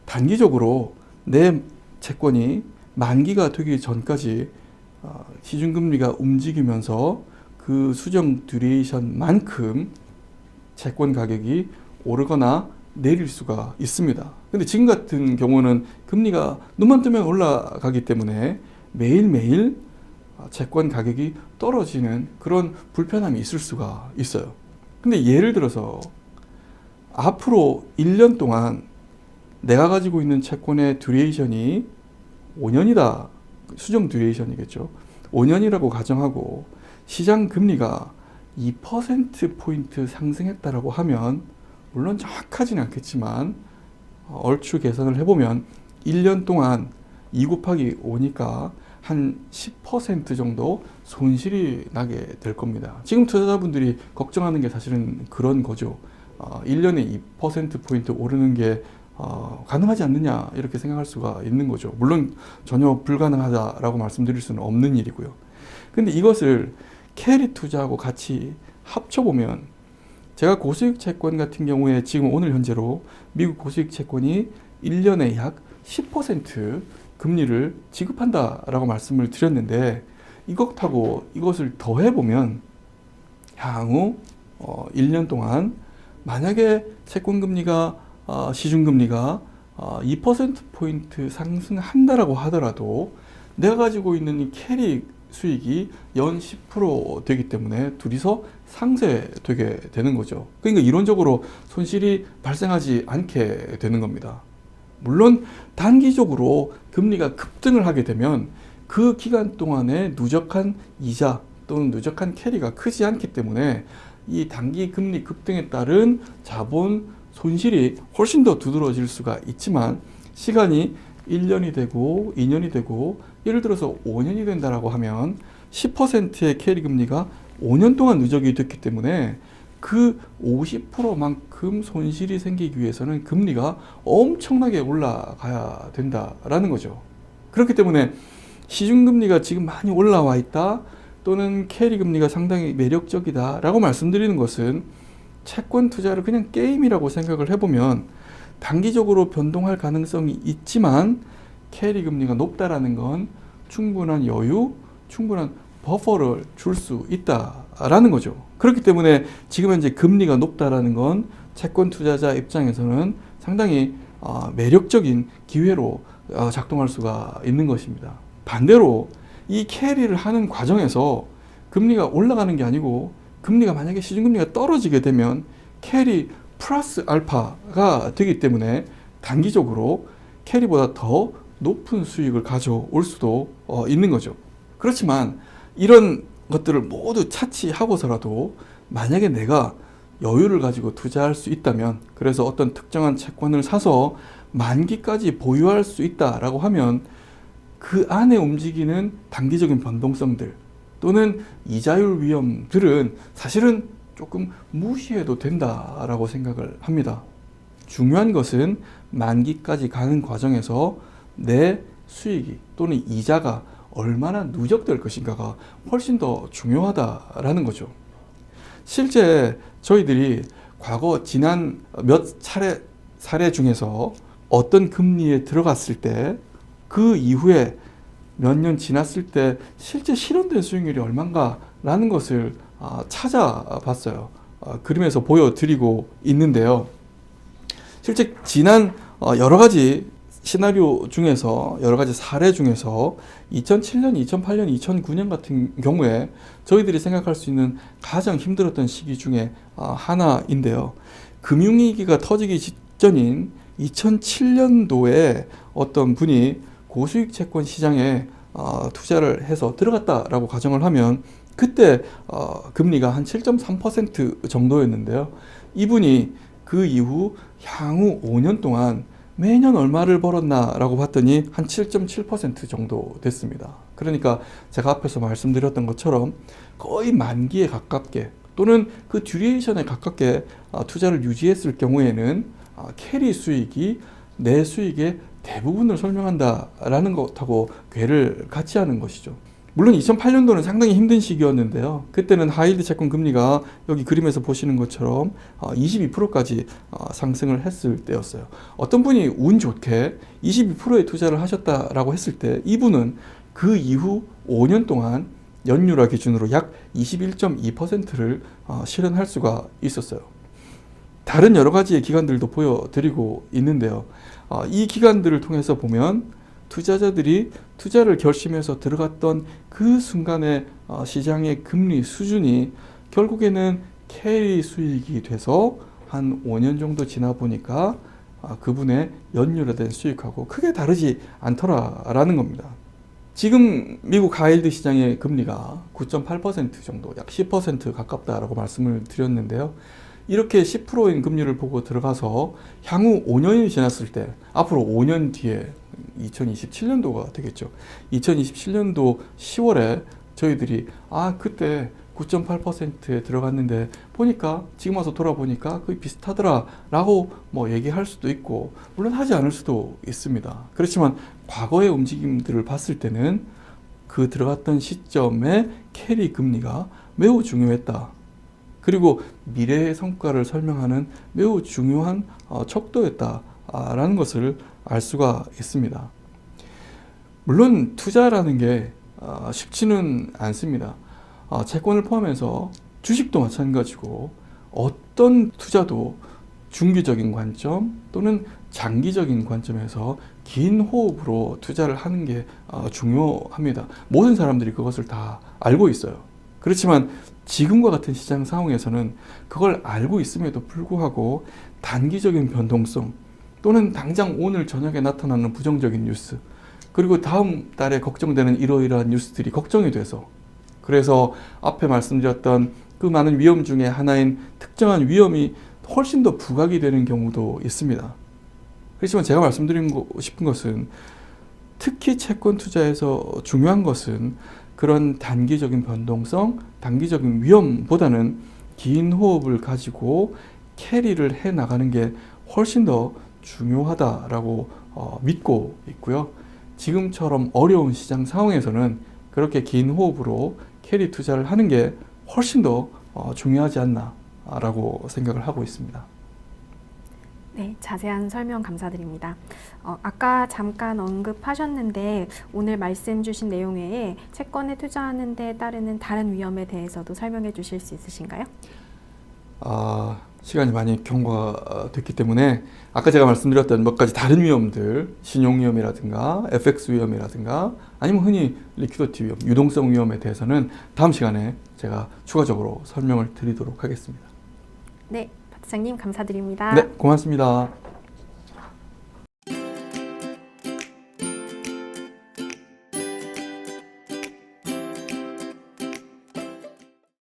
단기적으로 내 채권이 만기가 되기 전까지 시중금리가 움직이면서 그 수정 듀레이션만큼 채권 가격이 오르거나 내릴 수가 있습니다. 근데 지금 같은 경우는 금리가 눈만 뜨면 올라가기 때문에 매일매일 채권 가격이 떨어지는 그런 불편함이 있을 수가 있어요. 근데 예를 들어서 앞으로 1년 동안 내가 가지고 있는 채권의 듀레이션이 5년이다. 수정 듀레이션이겠죠. 5년이라고 가정하고 시장 금리가 2%포인트 상승했다라고 하면, 물론 정확하지는 않겠지만 얼추 계산을 해보면 1년 동안 2 곱하기 5니까 한 10% 정도 손실이 나게 될 겁니다. 지금 투자자분들이 걱정하는 게 사실은 그런 거죠. 1년에 2%포인트 오르는 게 가능하지 않느냐 이렇게 생각할 수가 있는 거죠. 물론 전혀 불가능하다라고 말씀드릴 수는 없는 일이고요. 근데 이것을 캐리 투자하고 같이 합쳐보면, 제가 고수익 채권 같은 경우에 지금 오늘 현재로 미국 고수익 채권이 1년에 약 10% 금리를 지급한다라고 말씀을 드렸는데, 이것하고 이것을 더해보면 향후 1년 동안 만약에 채권금리가 시중금리가 2%포인트 상승한다라고 하더라도 내가 가지고 있는 이 캐리 수익이 연 10% 되기 때문에 둘이서 상쇄되게 되는 거죠. 그러니까 이론적으로 손실이 발생하지 않게 되는 겁니다. 물론 단기적으로 금리가 급등을 하게 되면 그 기간 동안에 누적한 이자 또는 누적한 캐리가 크지 않기 때문에 이 단기 금리 급등에 따른 자본 손실이 훨씬 더 두드러질 수가 있지만, 시간이 1년이 되고 2년이 되고 예를 들어서 5년이 된다라고 하면 10%의 캐리 금리가 5년 동안 누적이 됐기 때문에 그 50%만큼 손실이 생기기 위해서는 금리가 엄청나게 올라가야 된다라는 거죠. 그렇기 때문에 시중금리가 지금 많이 올라와 있다, 또는 캐리 금리가 상당히 매력적이다 라고 말씀드리는 것은, 채권 투자를 그냥 게임이라고 생각을 해보면 단기적으로 변동할 가능성이 있지만 캐리 금리가 높다라는 건 충분한 여유, 충분한 버퍼를 줄 수 있다라는 거죠. 그렇기 때문에 지금 현재 금리가 높다라는 건 채권 투자자 입장에서는 상당히 매력적인 기회로 작동할 수가 있는 것입니다. 반대로 이 캐리를 하는 과정에서 금리가 올라가는 게 아니고, 금리가 만약에 시중금리가 떨어지게 되면 캐리 플러스 알파가 되기 때문에 단기적으로 캐리보다 더 높은 수익을 가져올 수도 있는 거죠. 그렇지만 이런 것들을 모두 차치하고서라도 만약에 내가 여유를 가지고 투자할 수 있다면, 그래서 어떤 특정한 채권을 사서 만기까지 보유할 수 있다라고 하면 그 안에 움직이는 단기적인 변동성들 또는 이자율 위험들은 사실은 조금 무시해도 된다라고 생각을 합니다. 중요한 것은 만기까지 가는 과정에서 내 수익이 또는 이자가 얼마나 누적될 것인가가 훨씬 더 중요하다라는 거죠. 실제 저희들이 과거 지난 몇 차례 사례 중에서 어떤 금리에 들어갔을 때 그 이후에 몇 년 지났을 때 실제 실현된 수익률이 얼마인가 라는 것을 찾아봤어요. 그림에서 보여드리고 있는데요. 실제 지난 여러 가지 시나리오 중에서, 여러 가지 사례 중에서 2007년, 2008년, 2009년 같은 경우에 저희들이 생각할 수 있는 가장 힘들었던 시기 중에 하나인데요. 금융위기가 터지기 직전인 2007년도에 어떤 분이 고수익 채권 시장에 투자를 해서 들어갔다라고 가정을 하면, 그때 금리가 한 7.3% 정도였는데요. 이분이 그 이후 향후 5년 동안 매년 얼마를 벌었나라고 봤더니 한 7.7% 정도 됐습니다. 그러니까 제가 앞에서 말씀드렸던 것처럼 거의 만기에 가깝게 또는 그 듀레이션에 가깝게 투자를 유지했을 경우에는 캐리 수익이 내 수익의 대부분을 설명한다라는 것하고 궤를 같이 하는 것이죠. 물론 2008년도는 상당히 힘든 시기였는데요. 그때는 하이힐드 채권 금리가 여기 그림에서 보시는 것처럼 22%까지 상승을 했을 때였어요. 어떤 분이 운 좋게 22%의 투자를 하셨다라고 했을 때 이분은 그 이후 5년 동안 연율화 기준으로 약 21.2%를 실현할 수가 있었어요. 다른 여러 가지의 기관들도 보여드리고 있는데요. 이 기관들을 통해서 보면 투자자들이 투자를 결심해서 들어갔던 그 순간의 시장의 금리 수준이 결국에는 캐리 수익이 돼서 한 5년 정도 지나 보니까 그분의 연율화된 수익하고 크게 다르지 않더라라는 겁니다. 지금 미국 하이힐드 시장의 금리가 9.8% 정도, 약 10% 가깝다라고 말씀을 드렸는데요. 이렇게 10%인 금리를 보고 들어가서 향후 5년이 지났을 때, 앞으로 5년 뒤에 2027년도가 되겠죠. 2027년도 10월에 저희들이 그때 9.8%에 들어갔는데 보니까 지금 와서 돌아보니까 거의 비슷하더라 라고 뭐 얘기할 수도 있고, 물론 하지 않을 수도 있습니다. 그렇지만 과거의 움직임들을 봤을 때는 그 들어갔던 시점의 캐리 금리가 매우 중요했다. 그리고 미래의 성과를 설명하는 매우 중요한 척도였다라는 것을 알 수가 있습니다. 물론 투자라는 게 쉽지는 않습니다. 채권을 포함해서 주식도 마찬가지고 어떤 투자도 중기적인 관점 또는 장기적인 관점에서 긴 호흡으로 투자를 하는 게 중요합니다. 모든 사람들이 그것을 다 알고 있어요. 그렇지만 지금과 같은 시장 상황에서는 그걸 알고 있음에도 불구하고 단기적인 변동성 또는 당장 오늘 저녁에 나타나는 부정적인 뉴스, 그리고 다음 달에 걱정되는 이러이러한 뉴스들이 걱정이 돼서, 그래서 앞에 말씀드렸던 그 많은 위험 중에 하나인 특정한 위험이 훨씬 더 부각이 되는 경우도 있습니다. 그렇지만 제가 말씀드리고 싶은 것은 특히 채권 투자에서 중요한 것은 그런 단기적인 변동성, 단기적인 위험보다는 긴 호흡을 가지고 캐리를 해 나가는 게 훨씬 더 중요하다라고 믿고 있고요. 지금처럼 어려운 시장 상황에서는 그렇게 긴 호흡으로 캐리 투자를 하는 게 훨씬 더 중요하지 않나라고 생각을 하고 있습니다. 네, 자세한 설명 감사드립니다. 아까 잠깐 언급하셨는데 오늘 말씀 주신 내용 외에 채권에 투자하는 데 따르는 다른 위험에 대해서도 설명해 주실 수 있으신가요? 시간이 많이 경과됐기 때문에 아까 제가 말씀드렸던 몇 가지 다른 위험들, 신용 위험이라든가 FX 위험이라든가 아니면 흔히 리퀴디티 위험, 유동성 위험에 대해서는 다음 시간에 제가 추가적으로 설명을 드리도록 하겠습니다. 네, 파트장님 감사드립니다. 네, 고맙습니다.